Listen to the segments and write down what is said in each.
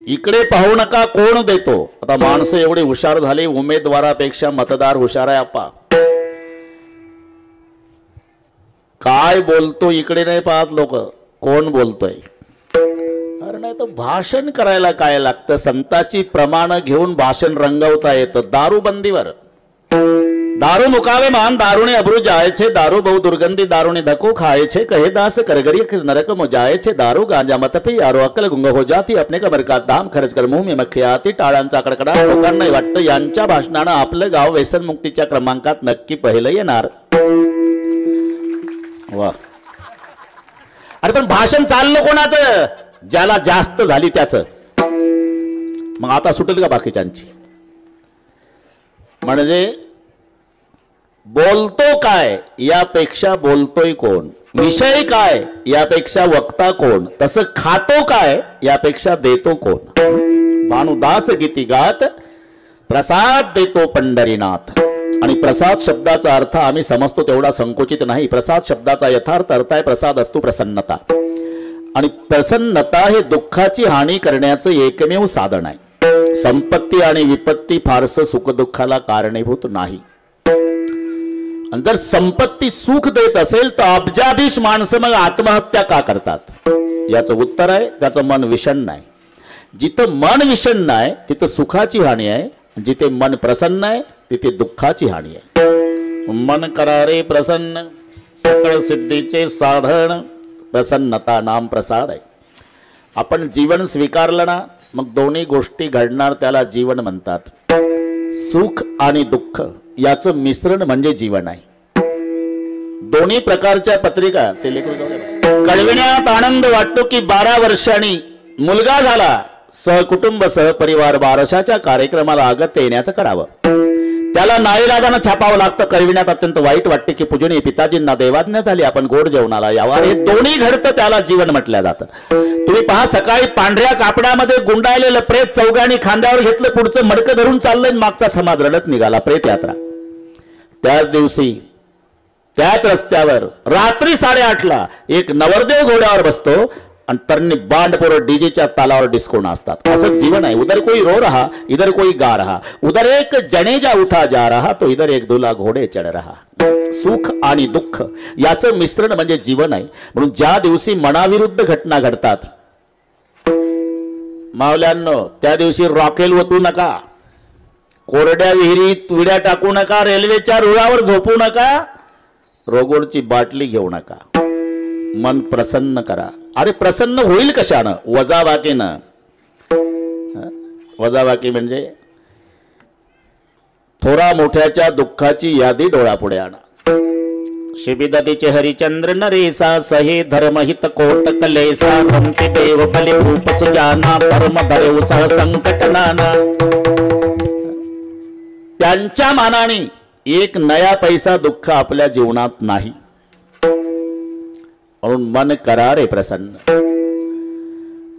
इकडे पाहू नका कोण देतो. आता माणसं एवढी हुशार झाली, उमेदवारापेक्षा मतदार हुशार आहे. आपा काय बोलतो इकडे नाही पाहत लोक, कोण बोलतोय. अरे नाही तर भाषण करायला काय लागतं. संताची प्रमाण घेऊन भाषण रंगवता येतं. दारूबंदीवर दारू मुकावे मान दारूने अब्रू जायचे, दारू बहु दुर्गंधी दारूने धक्को खायचे, कहे दास करगरी नरक मो जायचे, दारू गांजा मत पे यारो अक्कल गुंग हो जाती, अपने कमर का दाम खर्च कर मुंह में मक्खी आती. टाळांचा कडकडा लोकांना वाटतं यांच्या भाषणानं आपलं गाव व्यसनमुक्तीच्या क्रमांकात नक्की पहिलं येणार. वा. अरे पण भाषण चाललं कोणाचं? ज्याला जास्त झाली त्याचं. मग आता सुटेल का बाकीच्यांची? म्हणजे बोलतो काय यापेक्षा बोलतोय कोण, विषय काय यापेक्षा वक्ता कोण, तसं खातो काय यापेक्षा देतो कोण. भानुदास गीती गात प्रसाद देतो पंढरीनाथ. आणि प्रसाद शब्दाचा अर्थ आम्ही समजतो तेवढा संकोचित नाही. प्रसाद शब्दाचा यथार्थ अर्थ आहे प्रसाद असतो प्रसन्नता. आणि प्रसन्नता हे दुःखाची हानी करण्याचं एकमेव साधन आहे. संपत्ती आणि विपत्ती फारसं सुखदुःखाला कारणीभूत नाही. आणि जर संपत्ती सुख देत असेल तर अब्जाधीश माणसं मग आत्महत्या का करतात? याचं उत्तर आहे त्याचं मन विषण्ण आहे. जिथं मन विषण्ण आहे तिथं सुखाची हानी आहे, जिथे मन प्रसन्न आहे तिथे दुःखाची हानी आहे. मन करारे प्रसन्न सकळ सिद्धीचे साधन, प्रसन्नता नाम प्रसाद आहे. आपण जीवन स्वीकारलं ना मग दोन्ही गोष्टी घडणार, त्याला जीवन म्हणतात. सुख आणि दुःख याचं मिश्रण म्हणजे जीवन आहे. दोन्ही प्रकारच्या पत्रिका ते कळविण्यात आनंद वाटतो की 12 वर्षांनी मुलगा झाला, सहकुटुंब सहपरिवार बारशाच्या कार्यक्रमाला आगत येण्याचं करावं. त्याला नाईलाजानं छापावं लागतं. कळविण्यात अत्यंत वाईट वाटते की पूजनीय पिताजींना देवाज्ञा झाली, आपण गोड जेवणाला यावं. हे दोन्ही घडतं त्याला जीवन म्हटलं जातं. तुम्ही पहा सकाळी पांढऱ्या कापडामध्ये गुंडाळलेलं प्रेत चौघांनी खांद्यावर घेतलं, पुढचं मडकं धरून चाललंय, मागचा समाज रडत निघाला. प्रेत यात्रा. त्याच दिवशी त्याच रस्त्यावर रात्री 8:30ला एक नवरदेव घोड्यावर बसतो आणि तरणी बांडपोरं डीजेच्या तालावर डिस्को नाचतात. असं जीवन आहे. उधर कोई रो रहा इधर कोई गा रहा, उधर एक जनेजा उठा जा रहा तो इधर एक दूल्हा घोडे चढ रहा. सुख आणि दुःख याचं मिश्रण म्हणजे जीवन आहे. म्हणून ज्या दिवशी मनाविरुद्ध घटना घडतात मावल्यांनो, त्या दिवशी रॉकेल ओतू नका, कोरड्या विहिरीत विड्या टाकू नका, रेल्वेच्या रुळावर झोपू नका, रोगोडची बाटली घेऊ नका. मन प्रसन्न करा. अरे प्रसन्न होईल कशानं? वजाबाकीनं. वजाबाकी म्हणजे थोरा मोठ्याच्या दुःखाची यादी डोळ्यापुढे आणा. शिबिदतीचे हरिचंद्र नरेसा सहे धर्महित कोट कलेसा, रमते देव कले रूप सुजाना, परम धरेव सह संकट नाना. त्यांच्या मानाने एक नया पैसा दुःख आपल्या जीवनात नाही. म्हणून मन करा रे प्रसन्न.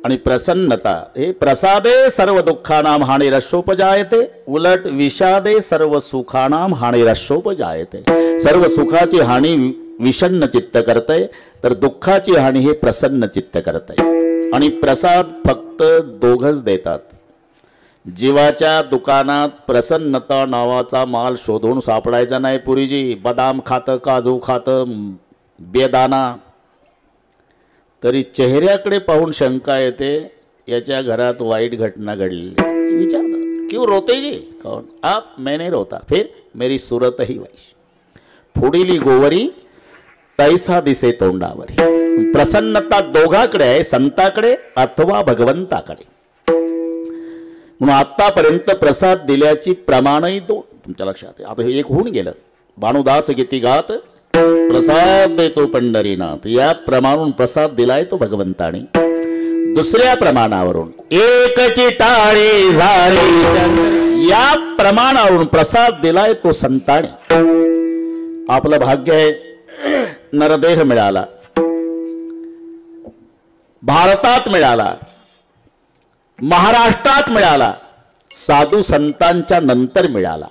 आणि प्रसन्नता हे प्रसादे सर्व दुःखानाम हानिरशोपजायते, उलट विषादे सर्व सुखानाम हानिरशोपजायते. सर्व सुखाची हानी विषण्ण चित्त करते, तर दुःखाची हानी हे प्रसन्न चित्त करते. आणि प्रसाद फक्त दोघच देतात. जीवाच्या दुकानात प्रसन्नता नावाचा माल शोधून सापडायचा नाही. पुरीजी बदाम खातं, काजू खातं, बेदाना, तरी चेहऱ्याकडे पाहून शंका येते याच्या घरात वाईट घटना घडली. विचारता क्यों रोते जी? कौन? आप? मैं नहीं रोता. फिर मेरी सूरत ही वैशी, फुडिली गोवरी तैसा दिसे तोंडावरी. प्रसन्नता दोघाकडे आहे, संताकडे अथवा भगवंताकडे. म्हणून आतापर्यंत प्रसाद दिल्याची प्रमाणही दोन तुमच्या लक्षात आहे. आता हे एक होऊन गेलं. भानुदास गीती गात प्रसाद देतो पंढरीनाथ, या प्रमाणावरून प्रसाद दिलाय तो भगवंताने. दुसऱ्या प्रमाणावरून एकची टाळी झाली, या प्रमाणावरून प्रसाद दिलाय तो संताने. आपलं भाग्य आहे नरदेह मिळाला, भारतात मिळाला, महाराष्ट्रात मिळाला, साधू संतांच्या नंतर मिळाला.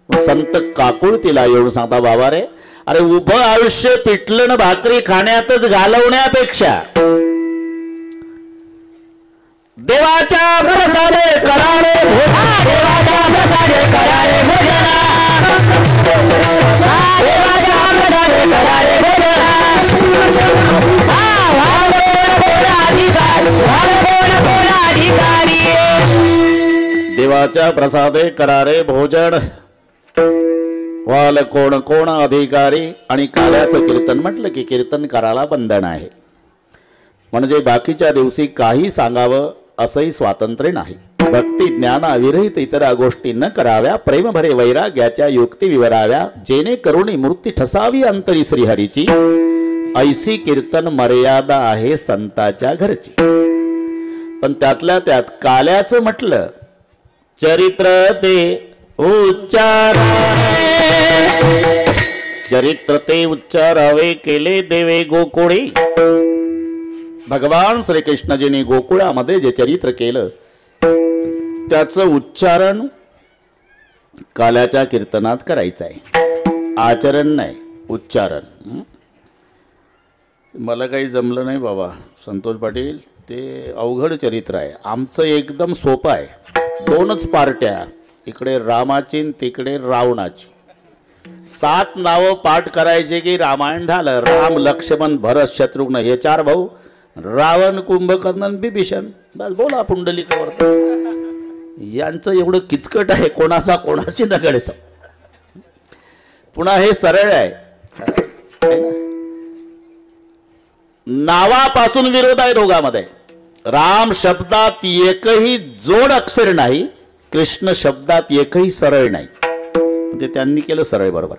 संत काकुळतीला येऊन सांगता, बाबा रे, अरे उभं आयुष्य पिठलं न भाकरी खाण्यातच घालवण्यापेक्षा देवाच्या प्रसादे करारे भोजना, देवाच्या प्रसादे करारे भोजना, देवाच्या प्रसादे करारे भोजना, देवाच्या प्रसादे करारे भोजन, वाल कोण कोण अधिकारी. आणि काल्याचं कीर्तन म्हटलं की कीर्तन करायला बंधन आहे, म्हणजे बाकीच्या दिवशी काही सांगावं असंही स्वातंत्र्य नाही. भक्ती ज्ञान अविरहित इतर गोष्टी न कराव्या, प्रेम भरे वैराग्याच्या युक्ती विवराव्या, जेणे करुणी मूर्ती ठसावी अंतरी श्रीहरीची, ऐसी कीर्तन मर्यादा आहे संताच्या घरची. पण त्यातल्या त्यात काल्याचं म्हटलं चरित्र ते उच्चारावे, चरित्र ते उच्चारावे केले देवे गोकुळी. भगवान श्रीकृष्णजींनी गोकुळामध्ये जे चरित्र केलं त्याचं उच्चारण काल्याच्या कीर्तनात करायचं आहे, आचरण नाही, उच्चारण. मला काही जमलं नाही बाबा संतोष पाटील, ते अवघड चरित्र आहे. आमचं एकदम सोपं आहे. 2च पार्ट्या, इकडे रामाची तिकडे रावणाची. 7 नावं पाठ करायचे की रामायण झालं. राम, लक्ष्मण, भरत, शत्रुघ्न हे 4 भाऊ, रावण, कुंभकर्ण, बिभीषण. बस बोला पुंडलिकावर. यांचं एवढं किचकट आहे, कोणाचा कोणाशी नगडस. पुन्हा हे सरळ आहे, नावापासून विरोध आहे दोघांमध्ये. राम शब्दात एकही जोड अक्षर नाही, कृष्ण शब्दात एकही सरळ नाही. ते त्यांनी केलं सरळ, बरोबर.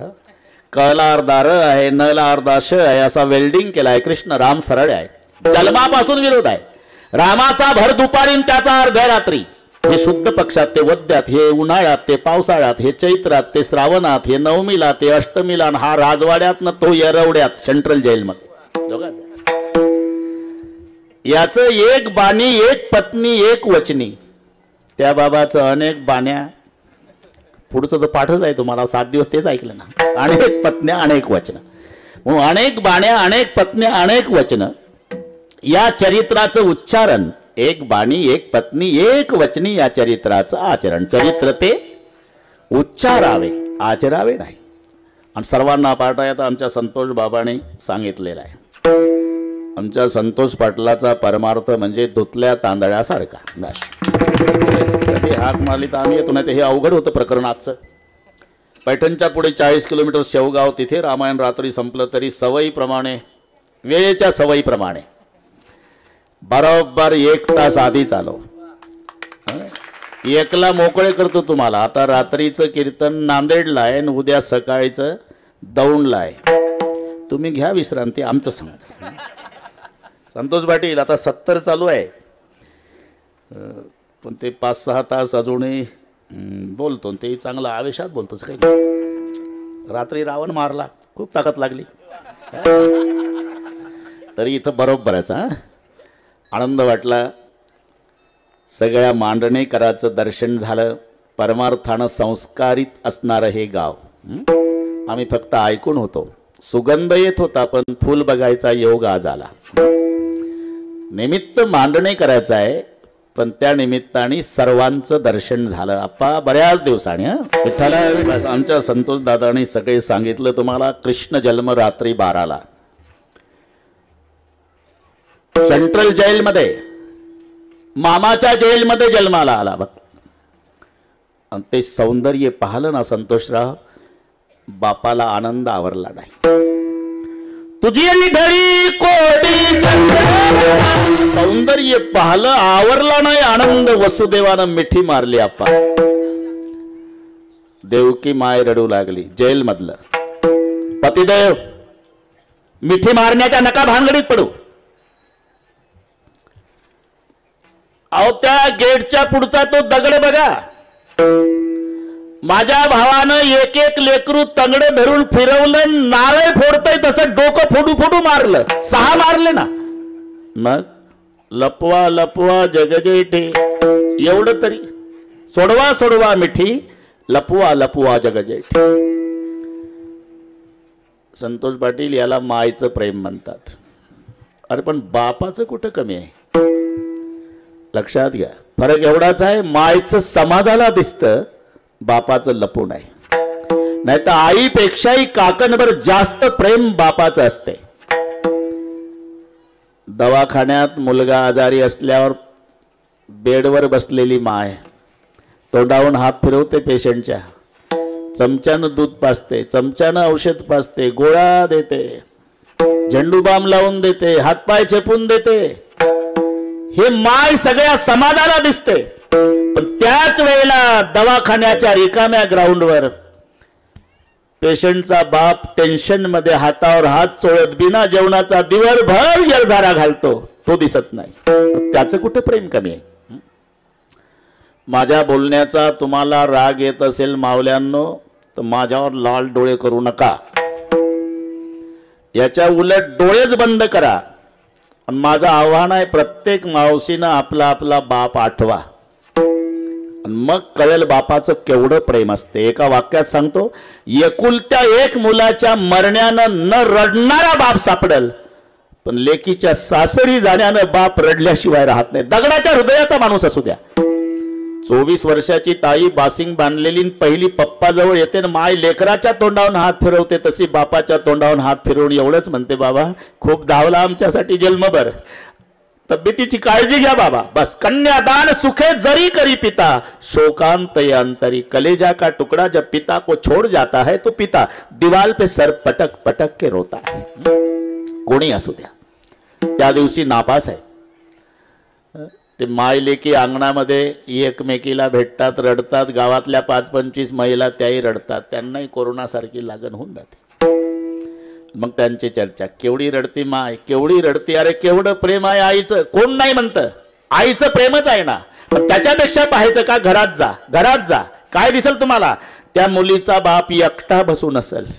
कला अर्धा र आहे, नला अर्धा श आहे, असा वेल्डिंग केला आहे. कृष्ण, राम सरळ आहे. जन्मापासून विरोध आहे. रामाचा भर दुपारी, त्याचा अर्ध रात्री. हे शुद्ध पक्षात, ते वद्यात, हे उन्हाळ्यात, ते पावसाळ्यात, हे चैत्रात, ते श्रावणात, हे नवमीला, ते अष्टमीला, हा राजवाड्यात न तो येरवड्यात सेंट्रल जेलमध्ये. याच एक बाणी, एक पत्नी, एक वचनी. त्या बाबाचं अनेक बाण्या, पुढचं तर पाठच आहे तुम्हाला, 7 दिवस तेच ऐकलं ना. अनेक पत्न्या, अनेक वचन. म्हणून अनेक बाण्या, अनेक पत्न्या, अनेक वचन. या चरित्राचं उच्चारण, एक बाणी, एक पत्नी, एक वचनी, या चरित्राचं आचरण. चरित्र ते उच्चारावे, आचरावे नाही. आणि सर्वांना पाठ आहे, आता आमच्या संतोष बाबांनी सांगितलेलं आहे. आमच्या संतोष पाटलाचा परमार्थ म्हणजे धुतल्या तांदळासारखा. कधी हाक मारली तर आम्ही येतो, नाही. हे अवघड होतं प्रकरणाचं. पैठणच्या पुढे 40 किलोमीटर शेवगाव, तिथे रामायण रात्री संपलं तरी सवयीप्रमाणे, वेळेच्या सवयीप्रमाणे बरोबर 1 तास आधी चालव. 1ला मोकळे करतो तुम्हाला. आता रात्रीचं कीर्तन नांदेडला आहे आणि उद्या सकाळीचं दौंडला आहे. तुम्ही घ्या विश्रांती, आमचं सांगतो. संतोष पाटील आता 70 चालू आहे, पण ते 5-6 तास अजूनही बोलतो. ते चांगलं आवेशात बोलतोच. काही रात्री रावण मारला, खूप ताकद लागली, तरी इथं बरोबरच. आनंद वाटला. सगळ्या मांडणेकराचं दर्शन झालं. परमार्थानं संस्कारित असणारं हे गाव. आम्ही फक्त ऐकून होतो, सुगंध येत होता, पण फुल बघायचा योग आज आला. निमित्त मांडणे करायचं आहे, पण त्या निमित्ताने सर्वांचं दर्शन झालं. आप्पा बऱ्याच दिवसांनी. आमच्या संतोष दादांनी सगळे सांगितलं तुम्हाला. कृष्ण जन्म रात्री 12ला सेंट्रल जेलमध्ये, मामाच्या जेलमध्ये जन्माला आला बघ. आणि ते सौंदर्य पाहिलं ना संतोषराव, बापाला आनंद आवरला नाही. तुझी निधडी कोटी सौंदर्य पाहिलं, आवरला नाही आनंद. वसुदेवानं मिठी मारली आप्पा. देवकी माय रडू लागली. जेल मधलं पतिदेव, मिठी मारण्याच्या नका भानगडीत पडू. अहो त्या गेटच्या पुढचा तो दगड बघा. माझ्या भावानं एक एक लेकरू तंगडे धरून फिरवलं, नाळे फोडतय तसं डोकं फोडू फोडू मारलं. 6 मारले ना. मग लपवा लपवा जगजेठे, एवढं तरी सोडवा सोडवा मिठी, लपवा लपवा जगजेठे. संतोष पाटील याला मायचं प्रेम म्हणतात. अरे पण बापाचं कुठं कमी आहे. लक्षात घ्या, फरक एवढाच आहे, मायचं समाजाला दिसतं, बापाचं लपून आहे. नाही तर आईपेक्षाही काकणभर जास्त प्रेम बापाचं असते. दवाखान्यात मुलगा आजारी असल्यावर बेडवर बसलेली माय तोंडावून हात फिरवते पेशंटच्या, चमच्यानं दूध पाजते, चमच्यानं औषध पाजते, गोळ्या देते, झेंडू बाम लावून देते, हातपाय चेपून देते. हे माय सगळ्या समाजाला दिसते. पण त्याच वेळेला दवाखान्याच्या रिकाम्या ग्राउंडवर पेशंटचा बाप टेन्शन मध्ये हातावर हात चोळत बिना जेवणाचा दिवसभर यरझारा घालतो, तो दिसत नाही. त्याचं कुठे प्रेम कमी आहे? माझ्या बोलण्याचा तुम्हाला राग येत असेल मावल्यांनो, तर माझ्यावर लाल डोळे करू नका. याच्या उलट डोळेच बंद करा. आणि माझं आव्हान आहे, प्रत्येक मावशीनं आपला आपला बाप आठवा, मग कळेल बापाचं केवढं प्रेम असते. एका वाक्यात सांगतो, एकुलत्या एक मुलाच्या मरण्यानं न रडणारा बाप सापडेल, पण लेकीच्या सासरी जाण्यानं बाप रडल्याशिवाय राहत नाही. दगडाच्या हृदयाचा माणूस असू द्या. 24 वर्षाची ताई बासिंग बांधलेली पहिली पप्पाजवळ येते ना, माय लेकराच्या तोंडावरून हात फिरवते, तशी बापाच्या तोंडावरून हात फिरवून एवढंच म्हणते, बाबा खूप धावला आमच्यासाठी जन्मभर, तब्येतीची काळजी घ्या बाबा, बस. कन्यादान सुखे जरी करी पिता, शोकांत अंतरी कलेजा का टुकड़ा, जब पिता को छोड़ जाता है तो पिता दीवाल पे सर पटक पटक के रोता है. कोणी असू द्या, त्या दिवशी नापास आहे. ते माय लेकी अंगणामध्ये एकमेकीला भेटतात, रडतात. गावातल्या 5-25 महिला त्याही रडतात, त्यांनाही कोरोनासारखी लागण होऊन जाते. मग त्यांची चर्चा, केवढी रडती माय, केवढी रडती. अरे केवढं प्रेम आहे आईचं, कोण नाही म्हणतं, आईचं प्रेमच आहे ना. पण त्याच्यापेक्षा पाहायचं का, घरात जा, घरात जा, काय दिसेल तुम्हाला? त्या मुलीचा बाप एकटा बसून असेल,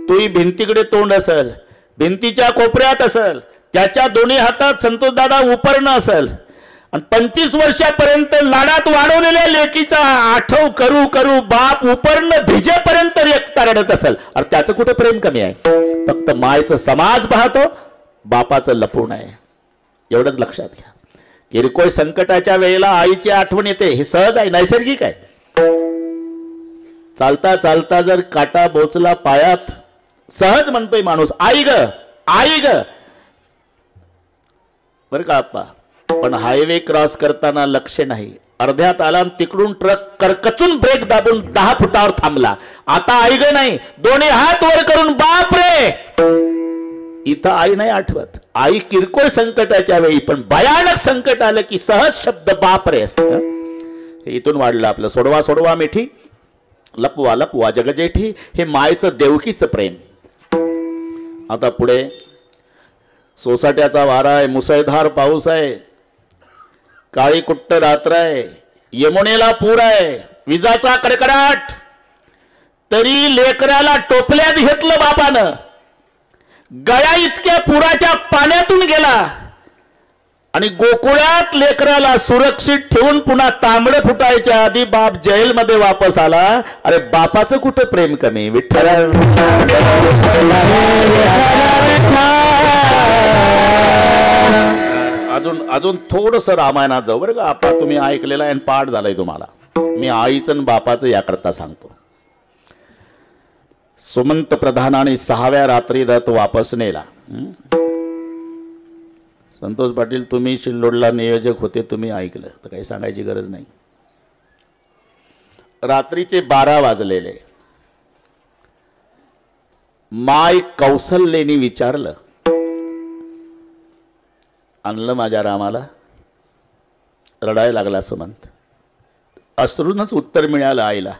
तोही भिंतीकडे तोंड असेल, भिंतीच्या कोपऱ्यात असेल, त्याच्या दोन्ही हातात संतोष दादा उपरणं असेल, आणि 35 वर्षापर्यंत लाडात वाढवलेल्या लेकीचा आठव करू करू बाप उपरणं भिजेपर्यंत एकटा रडत असेल. अरे त्याचं कुठे प्रेम कमी आहे? फक्त मायचं समाज पाहतो, बापाचं लपून आहे. एवढंच लक्षात घ्या. किरकोळ संकटाच्या वेळेला आईची आठवण येते, हे सहज आहे, नैसर्गिक आहे. चालता चालता जर काटा बोचला पायात, सहज म्हणतोय माणूस, आई ग, आई ग. बर का आप्पा, पण हायवे क्रॉस करताना लक्ष नाही, अर्ध्यात आला तिकडून ट्रक करकचून ब्रेक दाबून 10 फुटावर थांबला. आता आई ग नाही, दोन्ही हात वर करून बाप रे. इथं आई नाही आठवत. आई किरकोळ संकटाच्या वेळी, पण भयानक संकट आलं की सहज शब्द बाप रे असत. हे इथून वाढलं आपलं. सोडवा सोडवा मिठी, लपवा लपवा जगजेठी, हे मायचं देवकीचं प्रेम. आता पुढे सोसाट्याचा वारा आहे, मुसळधार पाऊस आहे, काळी कुट्ट रात्र आहे, यमुनेला पूर आहे, विजाचा कडकडाट. तरी लेकराला टोपल्यात घेतलं बापानं, गळ्या इतक्या पुराच्या पाण्यातून गेला आणि गोकुळात लेकराला सुरक्षित ठेवून पुन्हा तांबडं फुटायच्या आधी बाप जेलमध्ये वापस आला. अरे बापाचं कुठं प्रेम कमी? विठ्ठल अजून थोडंसं रामायणात जाऊ बरं का. आपा तुम्ही ऐकलेला आहे, पाठ झालाय तुम्हाला. मी आईचं आणि बापाचं याकरता सांगतो. सुमंत प्रधानाने 6व्या रात्री रथ वापस नेला. संतोष पाटील तुम्ही शिल्लोडला नियोजक होते, तुम्ही ऐकलं तर काही सांगायची गरज नाही. रात्रीचे 12 वाजलेले. माय कौसल्याने विचारलं, आणलं माझ्या रामाला? रडायला लागला सुमंत. अश्रूनच उत्तर मिळालं आईला,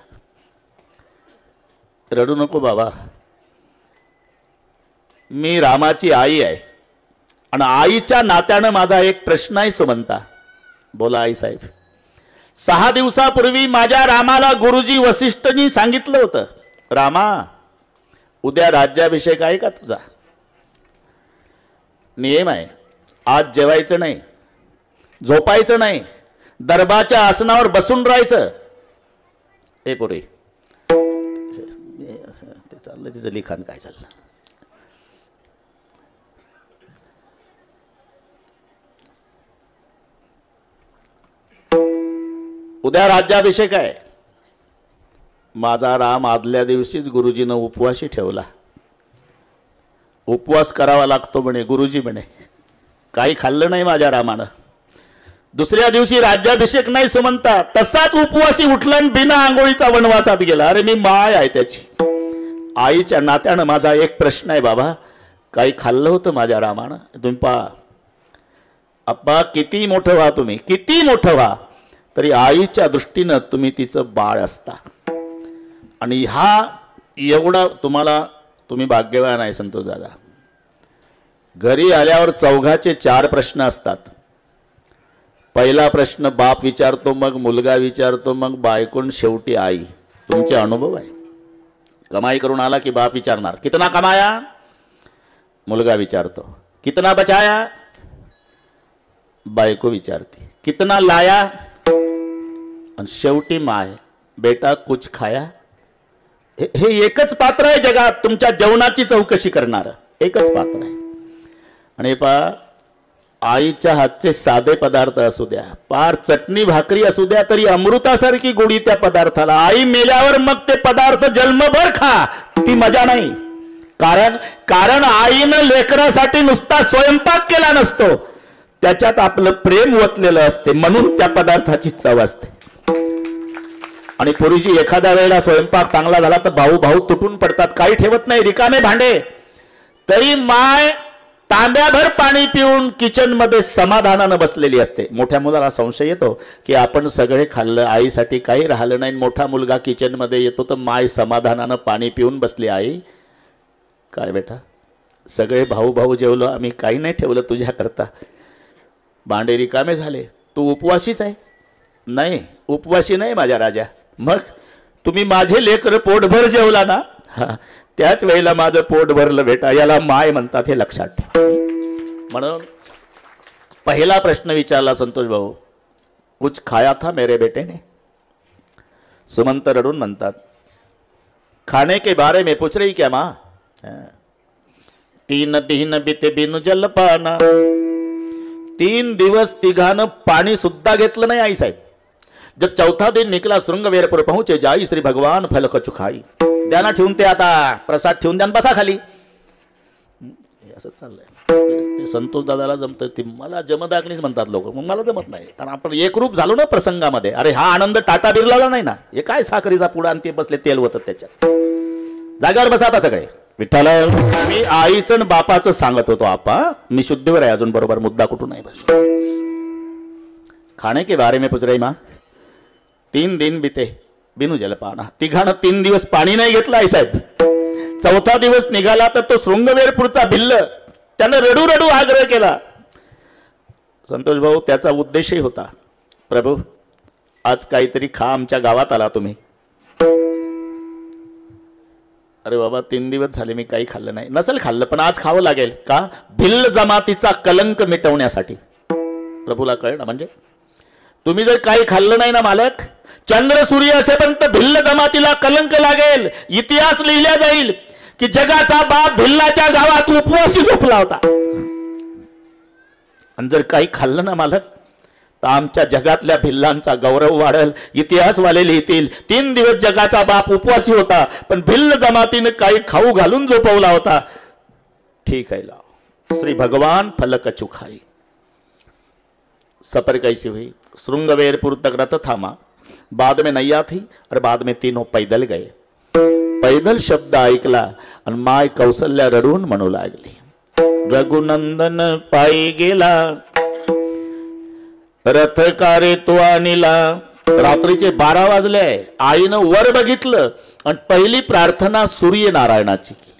रडू नको बाबा, मी रामाची आई आहे आणि आईच्या नात्यानं माझा एक प्रश्न आहे सुमंता. बोला आई साहेब. 6 दिवसापूर्वी माझ्या रामाला गुरुजी वसिष्ठनी सांगितलं होतं, रामा उद्या राज्याभिषेक आहे का तुझा? नियम आहे, आज जेवायचं नाही, झोपायचं नाही, दरबारच्या आसनावर बसून राहायचं. ए पोरी, ते चाललं तिचं लिखाण काय चाललं. उद्या राज्याभिषेक आहे. माझा राम आदल्या दिवशीच गुरुजीनं उपवाशी ठेवला. उपवास करावा लागतो म्हणे गुरुजी म्हणे. काही खाल्लं नाही माझ्या रामानं. दुसऱ्या दिवशी राज्याभिषेक नाही सुमंता, तसाच उपवासी उठला आणि बिना आंघोळीचा वनवासात गेला. अरे मी माय आहे त्याची. आईच्या नात्यानं माझा एक प्रश्न आहे बाबा, काही खाल्लं होतं माझ्या रामानं? तुम्ही पहा अप्पा, किती मोठं व्हा तुम्ही, किती मोठं व्हा, तरी आईच्या दृष्टीनं तुम्ही तिचं बाळ असता. आणि हा एवढा तुम्ही भाग्यवान आहे संतोष दादा. घरी आल्यावर चौघाचे 4 प्रश्न असतात. पहिला प्रश्न बाप विचारतो, मग मुलगा विचारतो, मग बायकोन, शेवटी आई. तुमचे अनुभव आहे. कमाई करून आला की बाप विचारणार कितना कमाया, मुलगा विचारतो कितना बचाया, बायको विचारते कितना लाया, आणि शेवटी माय बेटा कुछ खाया. हे एकच पात्र आहे जगात तुमच्या जेवणाची चौकशी करणार, एकच पात्र आहे. आणि पहा, आईच्या हातचे साधे पदार्थ असू द्या, पार चटणी भाकरी असू द्या, तरी अमृतासारखी गोडी त्या पदार्थाला. आई मेल्यावर मग ते पदार्थ जन्मभर खा, ती मजा नाही. कारण आईनं लेकरासाठी नुसता स्वयंपाक केला नसतो, त्याच्यात आपलं प्रेम ओतलेलं असते, म्हणून त्या पदार्थाची चव असते. आणि पूर्वीची एखाद्या वेळेला स्वयंपाक चांगला झाला तर भाऊ भाऊ तुटून पडतात, काही ठेवत नाही, रिकामे भांडे. तरी माय तांब्याभर पाणी पिऊन किचन मध्ये समाधानानं बसलेली असते. मोठ्या मुलाला संशय येतो की आपण सगळे खाल्लं, आईसाठी काही राहिलं नाही. मोठा मुलगा किचन मध्ये येतो तर माय समाधानानं पाणी पिऊन बसली. आई काय बेटा, सगळे भाऊ भाऊ जेवलो, आम्ही काही नाही ठेवलं तुझ्याकरता, भांडे रिकामे झाले, तू उपवासीच आहे? नाही, उपवासी नाही माझ्या राजा. मग तुम्ही माझे लेकर पोटभर जेवला ना, त्याच वेळेला माझं पोट भरलं बेटा. याला माय म्हणतात, हे लक्षात ठेवा. म्हणून पहिला प्रश्न विचारला संतोष भाऊ, कुछ खाया था मेरे बेटे ने? सुमंत रडून म्हणतात, खाने के बारे में पूछ रही क्या माँ? 3 दिन बीते बिनु जल पाना. 3 दिवस तिघानं पाणी सुद्धा घेतलं नाही आई साहेब. जब चौथा दिन निकला श्रृंगवेरपुर पहुंचे, जाई श्री भगवान फल कछु खाई. द्याना ठेवून ते आता प्रसाद ठेवून द्यान, बसा खाली. असं चाललंय. ते संतोष दादाला जमतं, ते मला जमदाग्नीच म्हणतात लोक, मग मला जमत नाही. कारण आपण एकरूप झालो ना प्रसंगामध्ये. अरे हा आनंद टाटा बिर्लाला नाही ना. हे काय साखरीचा पुडा आणि ते बसले तेल होतं त्याच्यात. जागेवर बसा आता सगळे. विठ्ठल, मी आईचं बापाचं सांगत होतो आपा, मी शुद्धीवर आहे अजून, बरोबर मुद्दा कुठून आहे बस. खाणे के बारे में पूछ रही माँ. 3 दिन बीते बिनु जलपाना. तिघानं 3 दिवस पाणी नाही घेतलं आई साहेब. चौथा दिवस निघाला तर तो शृंगवेरपूरचा भिल्ल त्यानं रडू रडू आग्रह केला. संतोष भाऊ, त्याचा उद्देशही होता, प्रभू आज काहीतरी खा, आमच्या गावात आला तुम्ही. अरे बाबा, 3 दिवस झाले मी काही खाल्लं नाही. नसेल खाल्लं पण आज खावं लागेल. का? भिल्ल जमातीचा कलंक मिटवण्यासाठी. प्रभूला कळलं, म्हणजे तुम्ही जर काही खाल्लं नाही ना मालक, चंद्र सूर्य असेपर्यंत भिल्ल जमातीला कलंक लागेल. इतिहास लिहिला जाईल की जगाचा बाप भिल्लाच्या गावात उपवासी झोपला होता. आणि जर काही खाल्लं ना मालक, तर आमच्या जगातल्या भिल्लांचा गौरव वाढेल. इतिहासवाले लिहितील 3 दिवस जगाचा बाप उपवासी होता, पण भिल्ल जमातीने काही खाऊ घालून झोपवला होता. ठीक है, लाओ श्री भगवान फल कछु खाई. सफर कैसी हुई? श्रृंगवेरपुर तक रथ थामा, बाद में नैया थी और बाद में तीनों पैदल गए. पैदल शब्द ऐकला आणि माय कौसल्या रडून म्हणू लागली, रघुनंदन पायी गेला, रथ कारे तो आणिला. रात्रीचे 12 वाजले. आईनं वर बघितलं आणि पहिली प्रार्थना सूर्यनारायणाची केली.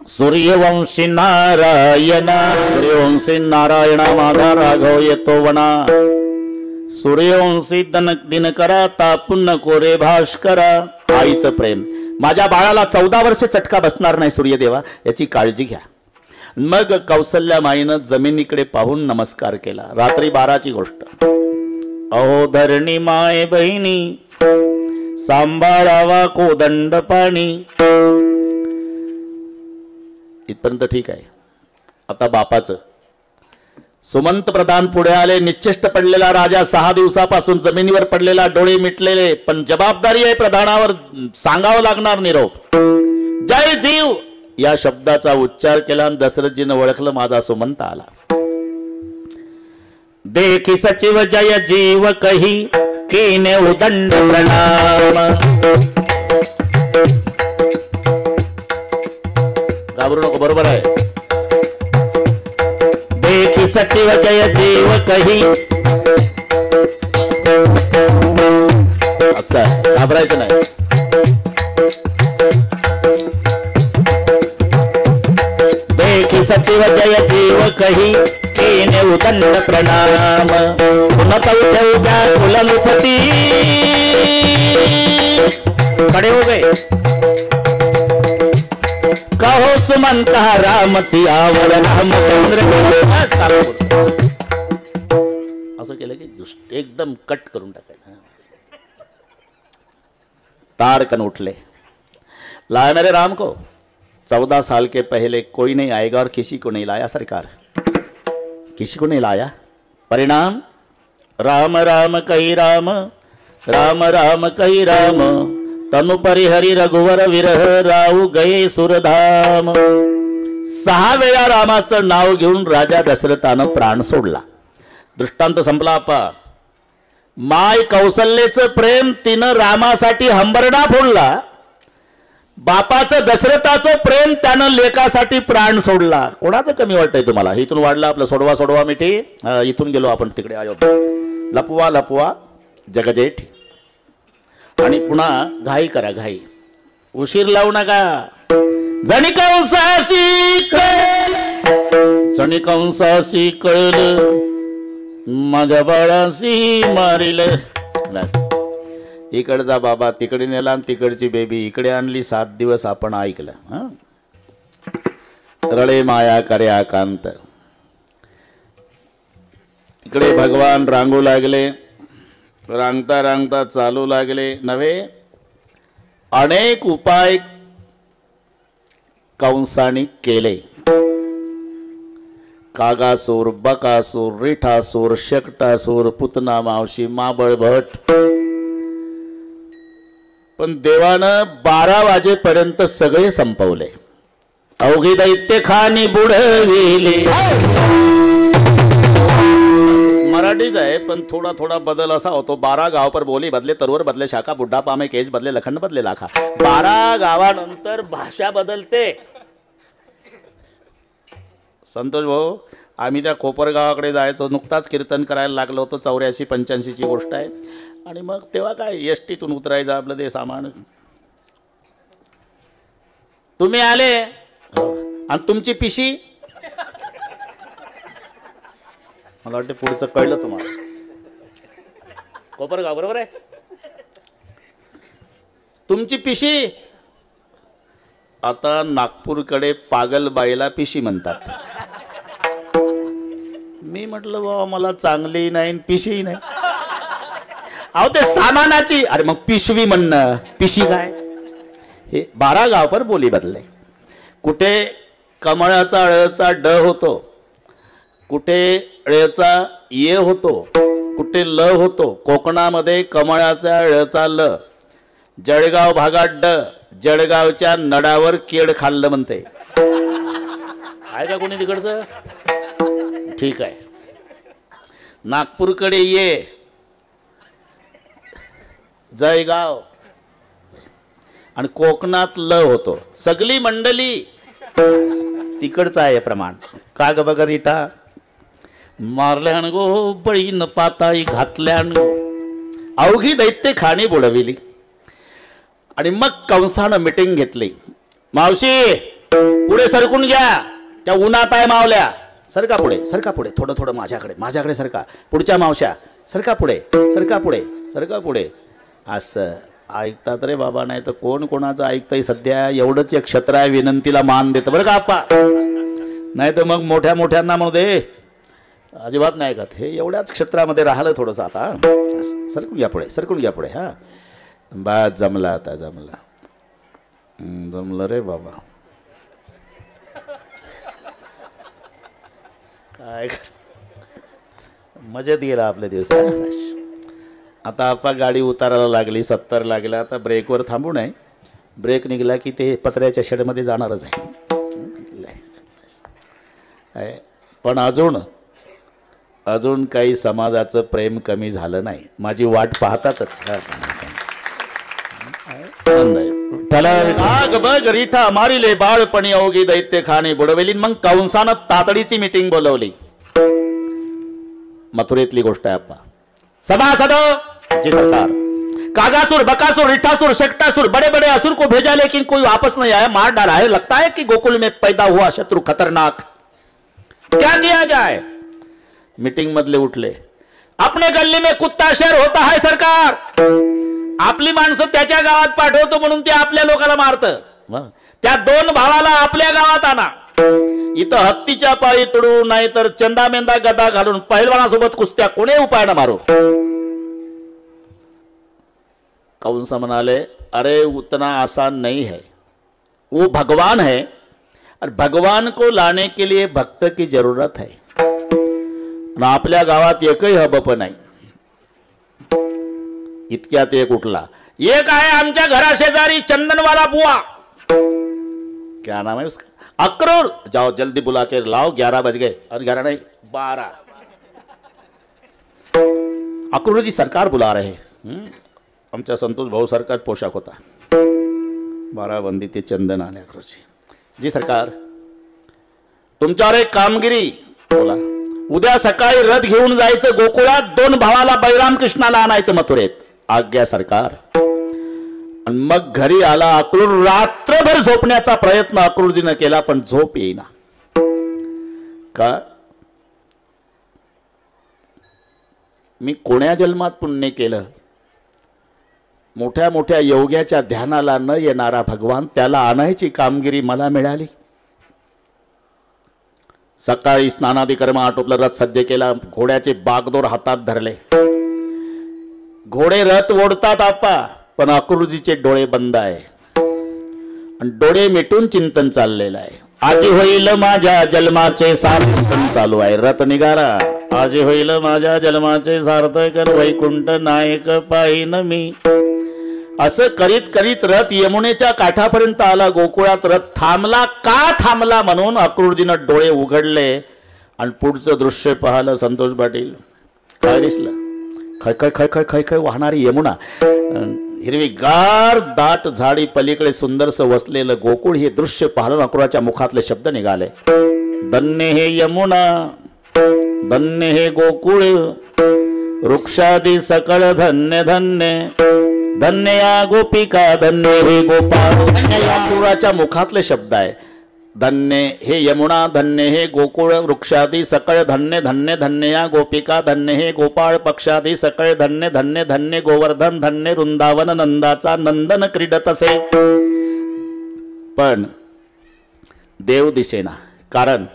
सूर्यवंशी नारायण, सूर्यवंशी नारायण माझा राघव येतो वना. सूर्यवंशी दिनकरा तापुन कोरे भास्करा. आईचं प्रेम. माझ्या बाळाला 14 वर्षे चटका बसणार नाही सूर्यदेवा, याची काळजी घ्या. मग कौसल्या माईनं जमिनीकडे पाहून नमस्कार केला. रात्री 12ची गोष्ट. अहो धरणी माय बहिणी, सांभाळावा कोदंड पाणी. इथपर्यंत ठीक आहे. आता बापाचं. सुमंत प्रधान पुढे आले. निश्चिष्ट पडलेला राजा, 6 दिवसापासून जमिनीवर पडलेला, डोळे मिटलेले, पण जबाबदारी आहे प्रधानावर, सांगावं लागणार निरोप. जय जीव या शब्दाचा उच्चार केला आणि दशरथजीनं ओळखलं, माझा सुमंत आला. देखी सचिव जय जीव कही कीने उदंड प्रणाम. घाबरू नको, बरोबर आहे. देखी सचिव जय जीव कही, असं घाबरायचं नाही. देखी सचिव जय जीव कही कीने उदंड प्रणाम. सुनत उठ्या कुलमुखती, खड़े हो गए. कहो सुमंत राम सियावर रामचंद्र. असं केलं की एकदम कट करून टाकायचं. तारकन उठले. लाया मेरे राम को, 14 साल के पहले कोई नहीं आएगा और किसी को नहीं लाया सरकार, किसी को नहीं लाया. परिणाम राम राम कही राम, राम राम कही राम. तनु परिहरी रघुवर विरह, राहू गये सुरधाम. 6 वेळा रामाचं नाव घेऊन राजा दशरथानं प्राण सोडला. दृष्टांत संपला. आपा माय कौशल्येचं प्रेम तिनं रामासाठी हंबरडा फोडला. बापाचं दशरथाचं प्रेम त्यानं लेकासाठी प्राण सोडला. कोणाचं कमी वाटतंय तुम्हाला? इथून वाढलं आपलं सोडवा सोडवा मिठी. इथून गेलो आपण तिकडे अयोध्या. लपवा लपवा जगजेठ. आणि पुन्हा घाई करा, घाई, उशीर लावू नका. जणी कंसासी कळलं, जणी कंसासी कळलं, माझ्या बाळाशी मारिल. बस, इकडचा बाबा तिकडे नेला आणि तिकडची बेबी इकडे आणली. 7 दिवस आपण ऐकलं. रळे माया करे आकांत. तिकडे भगवान रांगू लागले. रांगता रांगता चालू लागले. नव्हे, अनेक उपाय कंसाने केले. कागासूर, बकासूर, रिठासूर, शकटासूर, पुतना मावशी, माबळ भट. पण देवानं 12 वाजेपर्यंत सगळे संपवले. अवघी दैत्य खानी बुडविले. मराठीच आहे पण थोडा थोडा बदल असा होतो. 12 गाव पर बोली बदले, तरुवर बदले शाखा, बुड्ढा पामे केस बदले, लखंड बदले लाखा. 12 गावानंतर भाषा बदलते. संतोष भाऊ, आम्ही त्या कोपर गावाकडे जायचो. नुकताच कीर्तन करायला लागलो होतो. 84-85 गोष्ट आहे. आणि मग तेव्हा काय एसटीतून उतरायचं आपलं ते सामान. तुम्ही आले आणि तुमची पिशी, मला वाटतं पुढचं कळलं तुम्हाला. कोपरगाव बरोबर आहे. तुमची पिशी. आता नागपूरकडे पागलबाईला पिशी म्हणतात. मी म्हटलं बाबा मला चांगली नाही पिशी नाही. अहो ते सामानाची. अरे मग पिशवी म्हणणं, पिशी काय. हे 12 गाव पर बोली बदले. कुठे कमळाचा ळचा ड होतो, कुठे ळचा ये होतो, कुठे ल होतो. कोकणामध्ये कमळाचा ळचा ल. जळगाव भागात ड. जळगावच्या नडावर केड खाल्लं म्हणते. आहे का कोणी तिकडचं? ठीक आहे. नागपूरकडे ये, जळगाव. आणि कोकणात ल होतो. सगळी मंडळी तिकडचं आहे प्रमाण. का ग बगरिटा मारल्यान गो बळीन पाताळी घातल्यान गो. अवघी दैत्य खाणी बुडविली. आणि मग कंसानं मिटिंग घेतली. मावशी पुढे सरकून घ्या, त्या उन्हात आहे मावल्या. सरका पुढे, सरका पुढे, थोडं थोडं माझ्याकडे, माझ्याकडे सरका. पुढच्या मावश्या सरका पुढे, सरका पुढे, सरका पुढे. असं ऐकतात रे बाबा. नाही तर कोण कोणाचं ऐकतंय सध्या. एवढंच एक क्षत्र आहे, विनंतीला मान देतं बरं का आप्पा. नाही तर मग मोठ्या मोठ्यांना म्हणू दे, अजिबात नाही ऐकत. हे एवढ्याच क्षेत्रामध्ये राहिलं थोडंसं. आता सरकून घ्या पुढे, सरकून घ्या पुढे. हा बा जमला, आता जमला, जमलं रे बाबा. काय मजेत गेला आपले दिवस. आता आपण गाडी उतारायला लागली, 70 लागला, आता ब्रेकवर थांबू नये. ब्रेक निघाला की ते पत्र्याच्या शेडमध्ये जाणारच आहे. पण अजून काही समाजाचं प्रेम कमी झालं नाही. माझी वाट पाहतातच. त्याला आग बग रिठा मारिले बाळपणी अवघी दैत्य खाणे बुडवेली. मग कंसानं तातडीची मीटिंग बोलवली. मथुरेतली गोष्ट आहे आपा. सभासद जी सरकार, कागासुर, बकासुर, रिठासुर, शक्टासुर, बड़े बड़े असुर को भेजा लेकिन कोई वापस नहीं आया, मार डाला है. लगता है कि गोकुल में पैदा हुआ शत्रु खतरनाक. क्या किया जाए? मीटिंग मधले उठले. अपने गल्ली में कुत्ता शेर होता है सरकार. आपली माणसं त्याच्या गावात पाठवतो म्हणून ते आपल्या लोकांना मारतं. त्या 2 भावाला आपल्या गावात आणा. इथं हत्तीच्या पाळी तुडू नाही तर चंदा मेंदा गदा घालून पहिलवानासोबत कुस्त्या कोणी उपायना मारू. कंस म्हणाले, अरे उतना आसान नहीं है, वो भगवान है और भगवान को लाने के लिए भक्त की जरूरत है. आपल्या गावात एकही हबप नाही. इतक्यात एक उठला. एक आहे आमच्या घरा शेजारी चंदनवाला बुआ. क्या नाम है उसका? अक्रूर. जाओ जल्दी बुला के लाओ, 11 बज गए. और 11 नहीं 12. अक्रूर जी सरकार बुला रहे. आमच्या संतोष भाऊ सारखाच पोशाख होता. 12 बंदी ते चंदन आले. अक्रूरजी, जी सरकार, तुमच्यावर एक कामगिरी. बोला. उद्या सकाळी रथ घेऊन जायचं गोकुळात. 2 भावाला बलराम कृष्णाला आणायचं मथुरेत. आज्ञा सरकार. आणि मग घरी आला अक्रूर. रात्रभर झोपण्याचा प्रयत्न अक्रूरजीनं केला पण झोप येईना. का? मी कोण्या जन्मात पुण्य केलं? मोठ्या मोठ्या योग्याच्या ध्यानाला न येणारा भगवान, त्याला आणायची कामगिरी मला मिळाली. सकाळी स्नानादी कर्म आटोपलं, रथ सज्ज केला, घोड्याचे बागदोर हातात धरले. घोडे रथ ओढतात आपा, पण अक्रूरजीचे डोळे बंद आहे आणि डोळे मिटून चिंतन चाललेलं आहे. आजी होईल माझ्या जन्माचे सार्थक चालू आहे. रथ निघाला. आजी होईल माझ्या जन्माचे सार्थक, वैकुंठ नायक पाहिन मी. असं करीत करीत रथ यमुनेच्या काठापर्यंत आला. गोकुळात रथ थांबला. का थांबला म्हणून अक्रूरजीनं डोळे उघडले आणि पुढचं दृश्य पाहिलं. संतोष पाटील, काय दिसलं? खळखळ खळखळ खळखळ वाहणारी यमुना, हिरवीगार दाट झाडी, पलीकडे सुंदरसं वसलेलं गोकुळ. हे दृश्य पाहिलं. अक्रूराच्या मुखातले शब्द निघाले. धन्य हे यमुना, धन्य हे गोकुळ, वृक्षादी सकळ धन्य धन्य, धन्य या गोपिका, धन्य हे गोपाळ. अक्रूराच्या मुखातले शब्द आहे. धन्य हे यमुना, धन्य हे गोकुळ, वृक्षादी सकळ धन्य धन्य, धन्य या गोपिका, धन्य हे गोपाळ, पक्षादी सकळ धन्य धन्य, धन्य गोवर्धन, धन्य वृंदावन, नंदाचा नंदन क्रीडत असे. पण देव दिसेना. कारण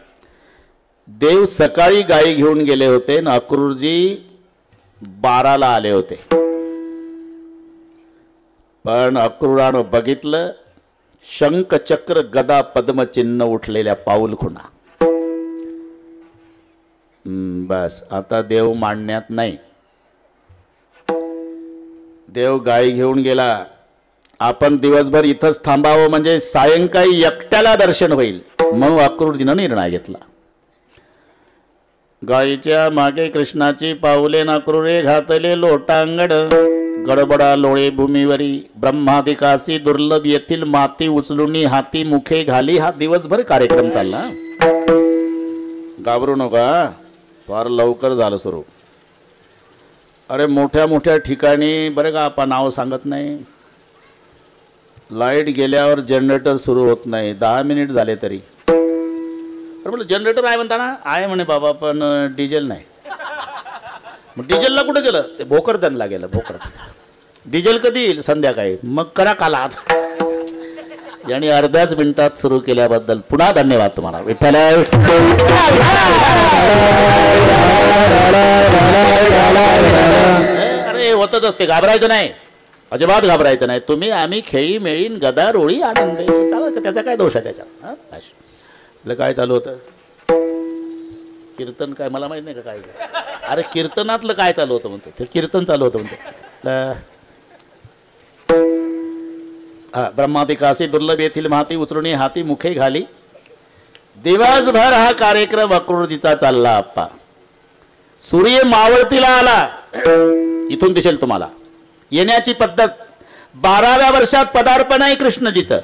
देव सकाळी गायी घेऊन गेले होते आणि अक्रूरजी 12ला आले होते. पण अक्रूरानं बघितलं, शंख चक्र गदा पद्म चिन्ह उठलेल्या पाऊल खुणा. बस आता देव मांडण्यात नाही. देव गाय घेऊन गेला. आपण दिवसभर इथंच थांबावं म्हणजे सायंकाळी एकट्याला दर्शन होईल. म्हणून अक्रूरजीनं निर्णय घेतला. गायीच्या मागे कृष्णाची पाऊले, अक्रूरे घातले लोटांगड, गडबडा लोळे भूमीवरी, ब्रह्मादिकासी दुर्लभ येथील माती उचलून हाती मुखे घाली. हा दिवसभर कार्यक्रम चालला. घाबरू नका, फार लवकर झालं सुरू. अरे मोठ्या मोठ्या ठिकाणी बरं का, आपण नाव सांगत नाही, लाईट गेल्यावर जनरेटर सुरू होत नाही. 10 मिनिट झाले तरी. अरे बोल जनरेटर आहे म्हणता ना. आहे म्हणे बाबा, पण डिझेल नाही. मग डिझेलला कुठं गेलं? ते भोकरदनला गेलं. भोकरदन डिझेल कधी येईल? संध्याकाळी. मग करा काला. यांनी अर्ध्याच मिनिटात सुरू केल्याबद्दल पुन्हा धन्यवाद तुम्हाला. विठ्ठल. अरे होतच असते, घाबरायचं नाही, अजिबात घाबरायचं नाही. तुम्ही आम्ही खेळी मेळीन गदा रोळी आनंद चालत. त्याचा काय दोष आहे त्याच्यात? आपलं काय चालू होतं? कीर्तन काय मला माहित नाही का काय? अरे कीर्तनातलं काय चालू होतं म्हणतो ते, कीर्तन चालू होतं म्हणतो. हा, ब्रह्मादिकासी दुर्लभ येथील माती उचलून हाती मुखे घाली. दिवसभर हा कार्यक्रम अक्रूरजीचा चालला. आप्पा सूर्य मावळतीला आला, इथून दिसेल तुम्हाला येण्याची पद्धत. 12व्या वर्षात पदार्पण आहे कृष्णजीचं.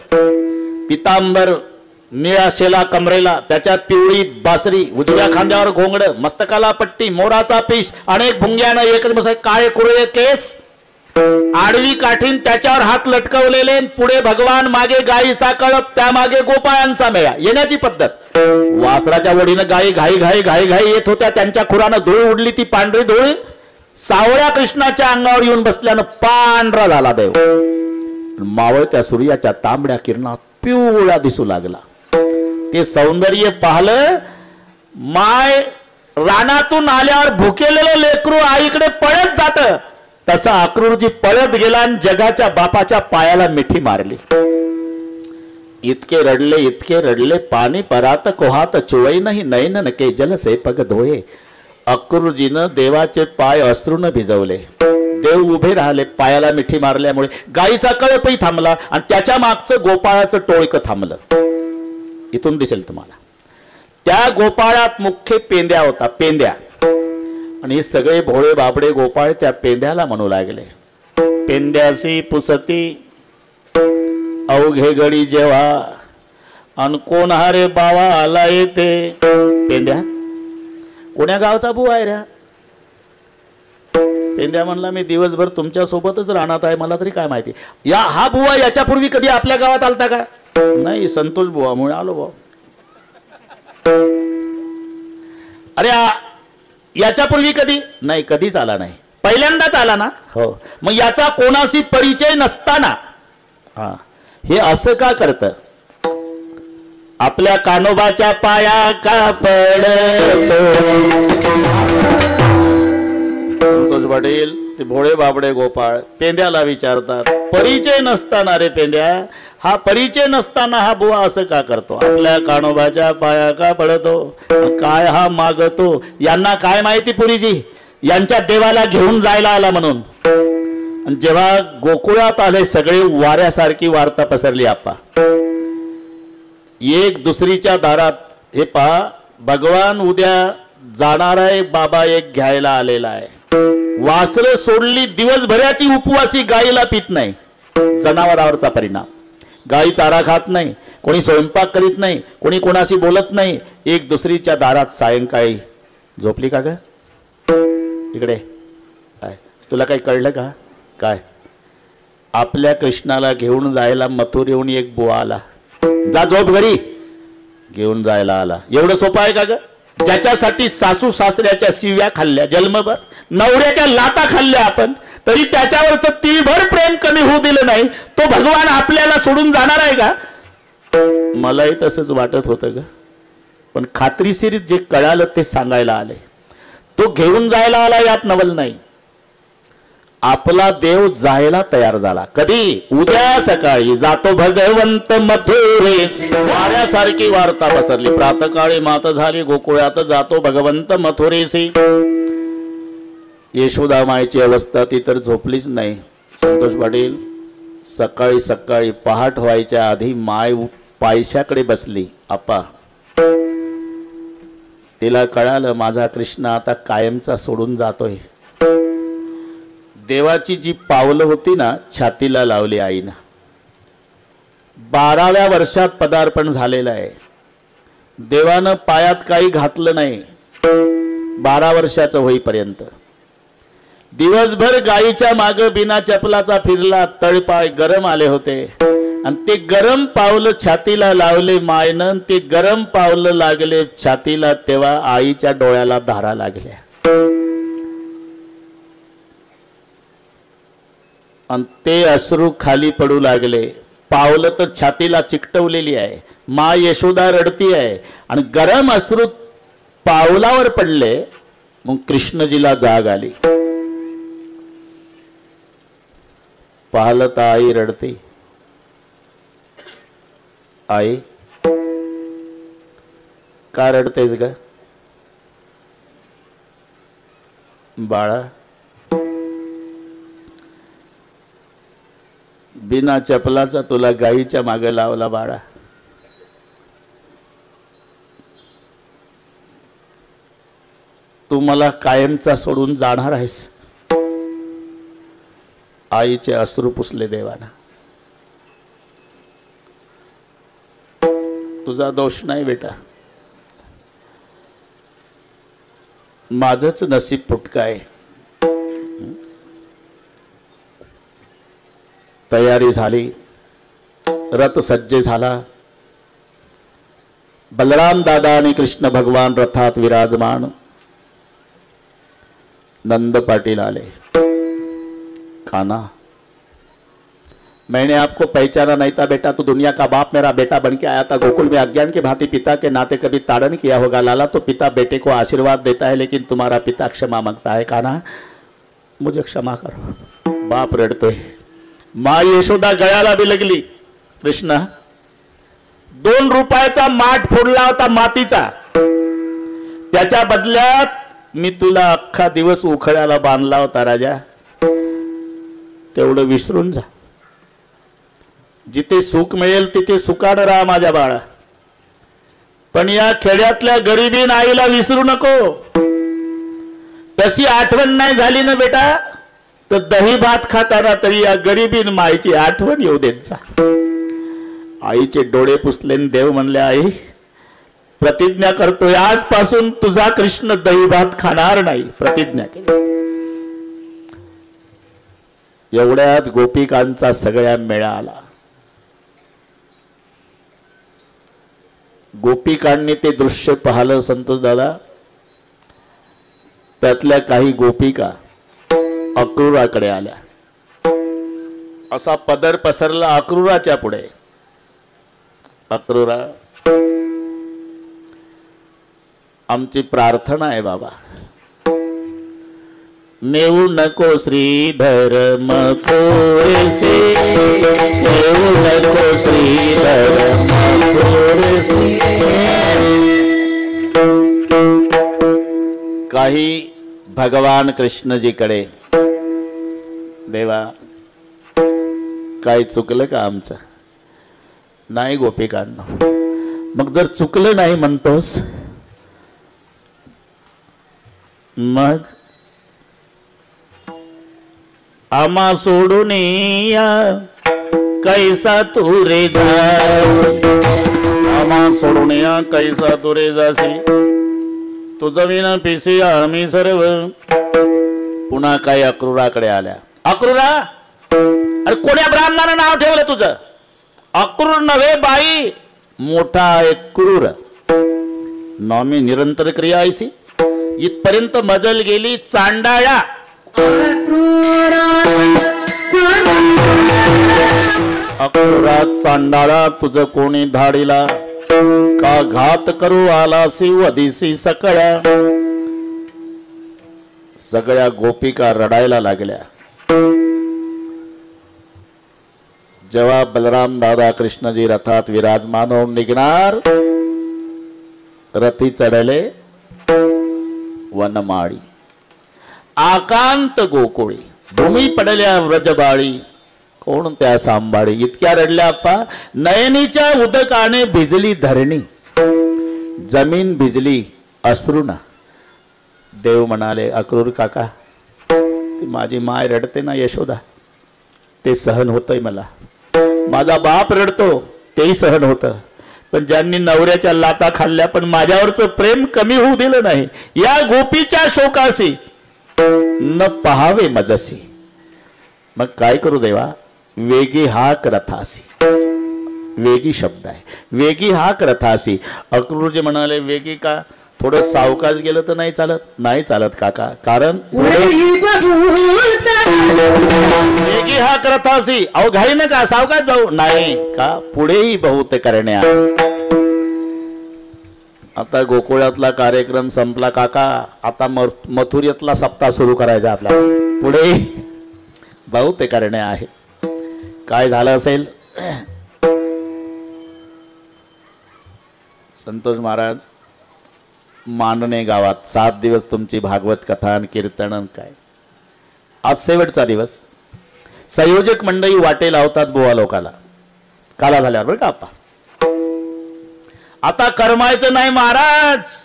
पितांबर निळा शेला कमरेला, त्याच्यात पिवळी बासरी, उजव्या खांद्यावर घोंगड, मस्तकाला पट्टी, मोराचा पीस, अनेक भुंग्यानं एकच काळे कुरळे केस, आडवी काठीन त्याच्यावर हात लटकवलेले, पुढे भगवान, मागे गायीचा कळप, त्यामागे गोपाळांचा मेळा. येण्याची पद्धत. वासराच्या वडीनं गायी घाई घाई घाई घाई येत होत्या. त्यांच्या खुरानं धूळ उडली. ती पांढरी धूळ सावळ्या कृष्णाच्या अंगावर येऊन बसल्यानं पांढरा झाला देव. मावळत्या सूर्याच्या तांबड्या किरणात पिवळा दिसू लागला. ते सौंदर्य पाहलं. माय रानातून आल्यावर भुकेलेलं लेकरू आईकडे पळत जात, तसा अक्रूरजी पळत गेला आणि जगाच्या बापाच्या पायाला मिठी मारली. इतके रडले पाणी परात कोहात चुवई नाही नयन के जल से पग धोये. अक्रूरजीनं देवाचे पाय अश्रूनं भिजवले. देव उभे राहिले पायाला मिठी मारल्यामुळे. गायीचा कळपही थांबला आणि त्याच्या मागचं गोपाळाचं टोळकं थांबलं. इथून दिसेल तुम्हाला. त्या गोपाळात मुख्य पेंद्या होता, पेंद्या. आणि हे सगळे भोळे बाबडे गोपाळ त्या पेंद्याला म्हणू लागले, पेंद्यासी पुसती अवघे गडी जेव्हा, अन कोण हारे बावा आला येते. पेंद्या कोण्या गावचा बुवा आहे रे? पेंद्या म्हणला, मी दिवसभर तुमच्या सोबतच राहणार आहे, मला तरी काय माहिती. या हा बुवा याच्यापूर्वी कधी आपल्या गावात आलता का? नाही, संतोष बुवामुळे आलो बुवा. अरे याच्यापूर्वी कधी? नाही, कधीच आला नाही, पहिल्यांदाच आला ना? हो. मग याचा कोणाशी परिचय नसताना हा हे असं का करतं? आपल्या कानोबाच्या पाया का पडतो? संतोष पाटील ते भोळे बाबडे गोपाळ पेंद्याला विचारतात, परिचय नसताना रे पेंद्या, हा परिचय नसताना हा बुवा असं का करतो? आपल्या कानोबाच्या पाया का पडतो? काय हा मागतो? यांना काय माहिती पुरीजी यांच्या देवाला घेऊन जायला आला म्हणून. आणि जेव्हा गोकुळात आले सगळे, वाऱ्यासारखी वार्ता पसरली. आप्पा एक दुसरीच्या दारात, हे पहा भगवान उद्या जाणार आहे, बाबा एक घ्यायला आलेला आहे. वासरं सोडली, दिवसभराची उपवासी, गायीला पित नाही. जनावरावरचा परिणाम. गायी चारा खात नाही, कोणी स्वयंपाक करीत नाही, कोणी कोणाशी बोलत नाही. एक दुसरीच्या दारात सायंकाळी झोपली का ग? इकडे काय तुला काही कळलं का? काय आपल्या कृष्णाला घेऊन जायला मथुरेहून एक बुवा आला. जा झोप घरी, घेऊन जायला आला. एवढं सोपं आहे का ग? ज्याच्यासाठी सासू सासऱ्याच्या शिव्या खाल्ल्या, जन्मभर नवऱ्याच्या लाता खाल्ल्या आपण, तरी त्याच्यावरच तीभर प्रेम कमी होऊ दिलं नाही, तो भगवान आपल्याला सोडून जाणार आहे का? मलाही तसंच वाटत होतं ग, पण खात्रीशीर जे कळालं ते सांगायला आले. तो घेऊन जायला आला यात नवल नाही. आपला देव जायला तयार झाला. कधी? उद्या सकाळी जातो भगवंत मथुरेस. वाऱ्यासारखी वार्ता पसरली. प्रातकाळी मात झाली, गोकुळात जातो भगवंत मथुरेसी. यशोदा मायची अवस्था ती तर झोपलीच नाही. संतोष पाटील सकाळी सकाळी पहाट व्हायच्या आधी माय पायशाकडे बसली. आप्पा तिला कळालं माझा कृष्ण आता कायमचा सोडून जातोय. देवाची जी पावलं होती ना, छातीला लावली आईनं. 12व्या वर्षात पदार्पण झालेलं आहे. देवानं पायात काही घातलं नाही 12 वर्षाचं होईपर्यंत. दिवसभर गायीच्या माग बिना चपलाचा फिरला. तळपाय गरम आले होते आणि ते गरम पावलं छातीला लावले मायनं. ते गरम पावलं लागले छातीला तेव्हा आईच्या डोळ्याला धारा लागल्या. आणि ते अश्रू खाली पडू लागले. पावलं तर छातीला चिकटवलेली आहे. मा यशोदा रडती आहे आणि गरम अश्रू पावलावर पडले. मग कृष्णजीला जाग आली. पाहलं तर आई रडते. आई का रडतेस ग? बाळा, बिना चपलाचा तुला गाईच्या मागे लावला बाळा. तू मला कायमचा सोडून जाणार आहेस. आईचे अश्रू पुसले देवाना. तुझा दोष नाही बेटा, माझंच नसीब फुटका आहे. तयारी झाली, रथ सज्ज झाला. बलराम दादा आणि कृष्ण भगवान रथात विराजमान. नंद पाटिल आले. कान्हा, मैंने आपको पहचाना नहीं था बेटा, तो दुनिया का बाप मेरा बेटा बन के आया था गोकुल में. अज्ञान की भांति पिता के नाते कभी ताड़न किया होगा लाला, तो पिता बेटे को आशीर्वाद देता है, लेकिन तुम्हारा पिता क्षमा मांगता है. कान्हा, मुझे क्षमा करो. बाप रडतोय. माँ यशोदा गळ्याला बिलगली. कृष्ण, 2 रुपयाचा माठ फोडला होता मातीचा, त्याच्या बदल्यात मी तुला अख्खा दिवस उखळ्याला बांधला होता राजा. तेवढं विसरून जा. जिथे सुख मिळेल तिथे सुखानं राहा माझ्या बाळा, पण या खेड्यातल्या गरीबीन आईला विसरू नको. तशी आठवण नाही झाली ना बेटा, तर दही भात खाताना तरी या गरीबीन माईची आठवण येऊ देत जा. आईचे डोळे पुसले. देव म्हणले, आई प्रतिज्ञा करतोय, आजपासून तुझा कृष्ण दही भात खाणार नाही. प्रतिज्ञा केली. एवढ्यात गोपिकांचा सगळ्या मेळा आला. गोपिकांनी ते दृश्य पाहिलं संतोष दादा. त्यातल्या काही गोपिका अक्रूराकडे आल्या. असा पदर पसरला अक्रूराच्या पुढे. अक्रूरा, आमची प्रार्थना आहे बाबा, नेऊ नको श्रीधर मथुरेसी, नेऊ नको श्रीधर मथुरेसी. काही भगवान कृष्णजीकडे, देवा काय चुकलं का आमचं? नाही गोपिकांना. मग जर चुकलं नाही म्हणतोस, मग आमा सोडून या कैसा तू रे जासी, आमा सोडून या कैसा तू रे जासी, तुझं विना पिसी आम्ही सर्व. पुन्हा काही अक्रूराकडे आल्या. अक्रूरा, अरे कोण्या ब्राह्मणानं नाव ठेवलं तुझं? अक्रूर नव्हे बाई, मोठा एक क्रूर. नॉमी निरंतर क्रिया ऐसी. इथपर्यंत मजल गेली. चांडाळा, अक्रूरा चांडाळा, तुझं कोणी धाडीला? का घात करू आलासी वदिसी सकळ्या. सगळ्या गोपिका रडायला लागल्या. जेव्हा बलराम दादा कृष्णजी रथात विराजमान होऊन निघणार, रथी चढले वनमाळी. आकांत गोकुळी, भूमी पडल्या व्रजबाळी, कोण त्या सांभाळी. इतक्या रडल्या अप्पा, नयनीच्या उदकाने भिजली धरणी, जमीन भिजली अश्रूना. देव म्हणाले, अक्रूर काका, ती माझी माय रडते ना यशोदा, ते सहन होतंय मला. माझा बाप रडतो, तेही सहन होतं. पण ज्यांनी नवऱ्याच्या लाता खाल्ल्या पण माझ्यावरचं प्रेम कमी होऊ दिलं नाही, या गोपीच्या शोकासी न पहावे मजसी. मग काय करू देवा? वेगी हाक रथासी. वेगी शब्द आहे. वेगी हाक रथासी. अक्रूरजी म्हणाले, वेगी का? थोडं सावकाश गेलं तर नाही चालत? नाही चालत काका, कारण वेगी हाक रथासी. अहो घाई नका, सावकाश जाऊ. नाही का? पुढेही बहुत करण्या. आता गोकुळातला कार्यक्रम संपला काका, आता मथुरेतला सप्ताह सुरू करायचा आपला. पुढे बहुत करणे आहे. काय झालं असेल? संतोष महाराज, मांडणे गावात 7 दिवस तुमची भागवत कथा आणि कीर्तन काय. आज शेवटचा दिवस. संयोजक मंडळी वाटे लावतात बुवा लोकाला काला झाल्यावर बरं का आपा. आता करमायचं नाही महाराज.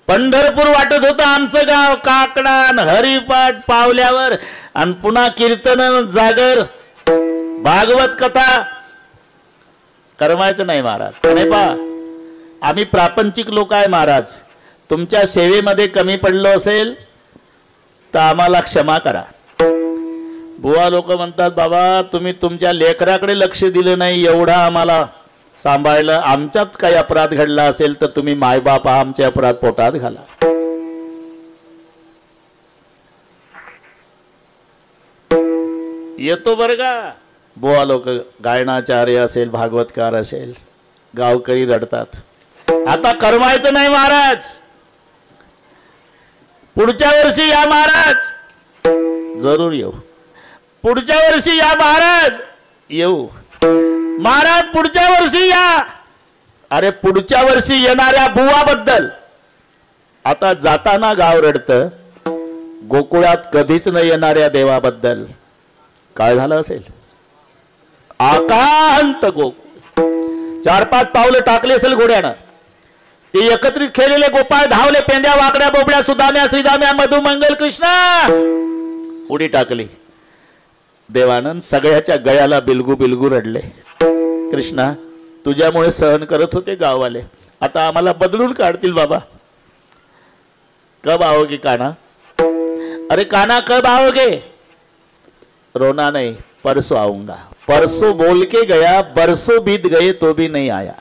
पंढरपूर वाटत होतं आमचं गाव. काकडा हरिपाठ पावल्यावर आणि पुन्हा कीर्तन जागर भागवत कथा. करमायचं नाही महाराज. नाही पा आम्ही प्रापंचिक लोक आहे महाराज. तुमच्या सेवेमध्ये कमी पडलो असेल तर आम्हाला क्षमा करा. बुवा लोक म्हणतात बाबा तुम्ही तुमच्या लेकराकडे लक्ष दिलं नाही एवढा आम्हाला सांभाळलं. आमच्यात काही अपराध घडला असेल तर तुम्ही मायबाप आमचे अपराध पोटात घाला. येतो बरं का. बुवा लोक गायनाचार्य असेल भागवतकार असेल गावकरी रडतात. आता करमायचं नाही महाराज. पुढच्या वर्षी या महाराज. जरूर येऊ. पुढच्या वर्षी या महाराज. येऊ महाराज. पुढच्या वर्षी या. अरे पुढच्या वर्षी येणाऱ्या बुवाबद्दल आता जाताना गाव रडतं. गोकुळात कधीच न येणाऱ्या देवाबद्दल काय झालं असेल. आकांत गोकुळ 4-5 पावलं टाकले असेल घोड्यानं. ते एकत्रित खेळलेले गोपाळ धावले. पेंद्या वाकड्या बोबड्या सुदाम्या श्रीदाम्या मधुमंगल कृष्णा उडी टाकली. देवानंद सगळ्याच्या गळ्याला बिलगू बिलगू रडले. कृष्णा तुझ्यामुळे सहन करत होते गाववाले. आता आम्हाला बदलून काढतील बाबा. कब आओगे काना. अरे काना कब आओगे. रोना नहीं परसों आऊंगा. परसों बोल के गया बरसों बीत गए तो भी नहीं आया.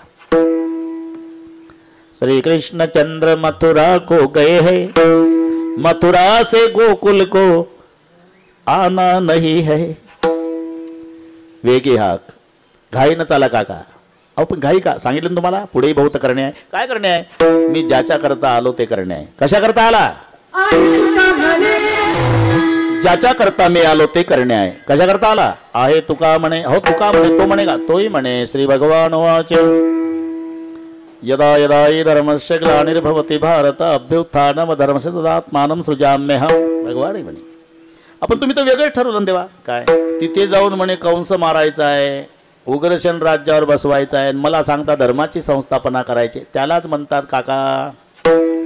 श्री कृष्ण चंद्र मथुरा को गए हैं. मथुरा से गोकुल को आना नहीं है. वेगी हाक. घाई न चाला काका. अहो पण घाई का. सांगितलं ना तुम्हाला पुढेही बहुत करणे आहे. काय करणे आहे. मी ज्याच्या करता आलो ते करणे आहे. कशा करता आला. ज्याच्या करता मी आलो ते करणे आहे. कशा करता आला. आहे तुका म्हणे. हो तुका म्हणे. तो म्हणे का. तोही म्हणे श्री भगवान वाच यदा यदा हि धर्मस्य ग्लानिर्भवति भारत अभ्युत्थानम धर्मस्य तदात्मानं सृजाम्यहम्. भगवान म्हणे. आपण तुम्ही तर वेगळं ठरवलं देवा. काय तिथे जाऊन म्हणे कंस मारायचा आहे. उग्रसेन राज्यावर बसवायचा आहे. मला सांगता धर्माची संस्थापना करायची. त्यालाच म्हणतात काका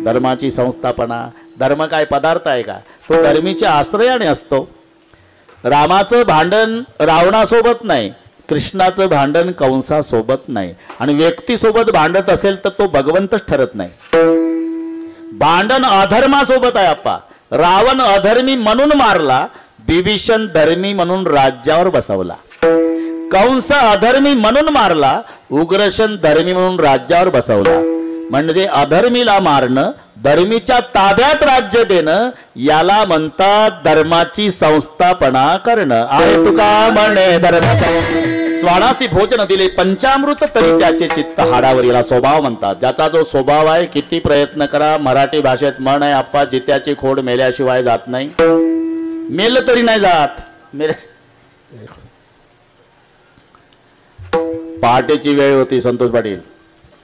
धर्माची संस्थापना. धर्म काय पदार्थ आहे का. तो धर्मीच्या आश्रयाने असतो. रामाचं भांडण रावणासोबत नाही. कृष्णाचं भांडण कंसासोबत नाही. आणि व्यक्तीसोबत भांडत असेल तर तो भगवंतच ठरत नाही. भांडण अधर्मासोबत आहे आप्पा. रावण अधर्मी म्हणून मारला. बिभीषण धर्मी म्हणून राज्यावर बसवला. कंस अधर्मी म्हणून मारला. उग्रसेन धर्मी म्हणून राज्यावर बसवला. म्हणजे अधर्मीला मारणं धर्मीच्या ताब्यात राज्य देणं याला म्हणतात धर्माची संस्थापना करणं. आहे तुका म्हणे धर्म. स्वानासी भोजन दिले पंचामृत तरी त्याचे चित्त हाडावर. याला स्वभाव म्हणतात. ज्याचा जो स्वभाव आहे किती प्रयत्न करा. मराठी भाषेत म्हण आहे आप्पा जित्याची खोड मेल्याशिवाय जात नाही. मेल तरी नाही जात. पहाटेची वेळ होती. संतोष पाटील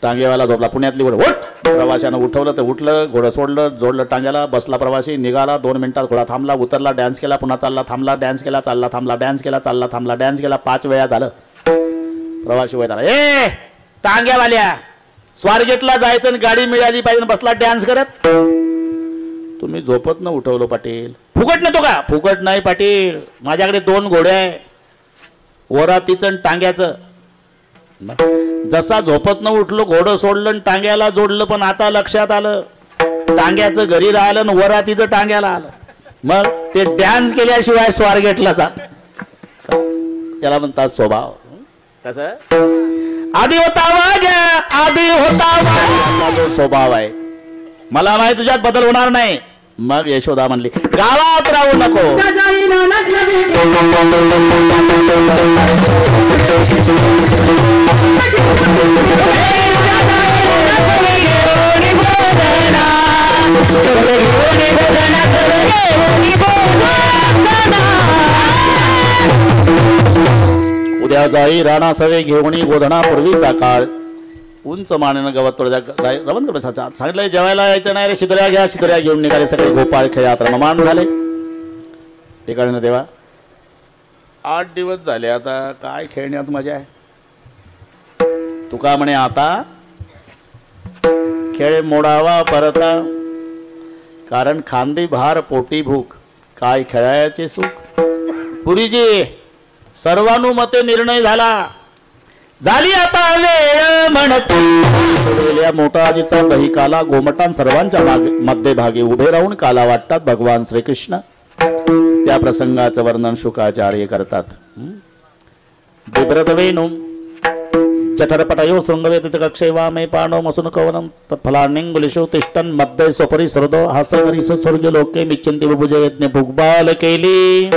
टांगेवाला झोपला. पुण्यातली घोडं उठ. प्रवाशानं उठवलं तर उठलं. घोडं सोडलं. जोडलं टांग्याला. बसला प्रवासी. निघाला. 2 मिनिटात घोडा थांबला. उतरला. डॅन्स केला. पुन्हा चालला. थांबला. डॅन्स केला. चालला. थांबला. डॅन्स केला. चालला. थांबला. डॅन्स केला. 5 वेळा झालं. प्रवासी वय झाला. ए टांग्यावाल्या स्वारगेटला जायचं आणि गाडी मिळाली पाहिजे. बसला डॅन्स करत. तुम्ही झोपत न उठवलं पाटील. फुकट नव्हतो का. फुकट नाही पाटील. माझ्याकडे 2 घोडे आहे. वरातीचं आणि टांग्याचं. जसा झोपत न उठलो घोडं सोडलं आणि टांग्याला जोडलं. पण आता लक्षात आलं टांग्याचं घरी राहिलं आणि वरातीचं टांग्याला आलं. मग ते डॅन्स केल्याशिवाय स्वारगेटला जात. त्याला म्हणतात स्वभाव. कसं आधी होता वाग्या. आधी होता वाग्या जो स्वभाव आहे. मला माहिती तुझ्यात बदल होणार नाही. मग यशोदा म्हणली गावात राहू नको. उद्या जाई राणा सवे घेऊन गोधना पूर्वीचा काळ. उंच मानेनं गवत तोडजा रवंत बसायचा. सांगितलं जेवायला यायचं नाही रे, शिदोऱ्या घ्या. शिदोऱ्या घेऊन निघाले सगळे. गोपाळ खेळात रममाण झाले. ठिकाणी देवा 8 दिवस झाले, आता काय खेळण्यात मजा आहे. तुका म्हणे आता खेळ मोडावा परता, कारण खांदी भार पोटी भूक, काय खेळायचे सुख. पुरीजी सर्वानुमते निर्णय झाला. झाली आता वेळ म्हणतो सोडलेल्या मोठाजीचा दहिकाला. गोमटान सर्वांच्या मध्यभागी उभे राहून काला वाटतात भगवान श्रीकृष्ण. त्या प्रसंगाचं वर्णन शुकाचार्य करतात. बिभ्रत वेणू चठरपटयो शृंगवेत कक्षे वामे पाणो मसून कवनम तत्फलांगुलिशो तिष्ठन मध्ये स्वपरी सरदो हासवरी स्वर्ग लोके मिच्छन्ति बुभुज यज्ञ भुग्बाल केली.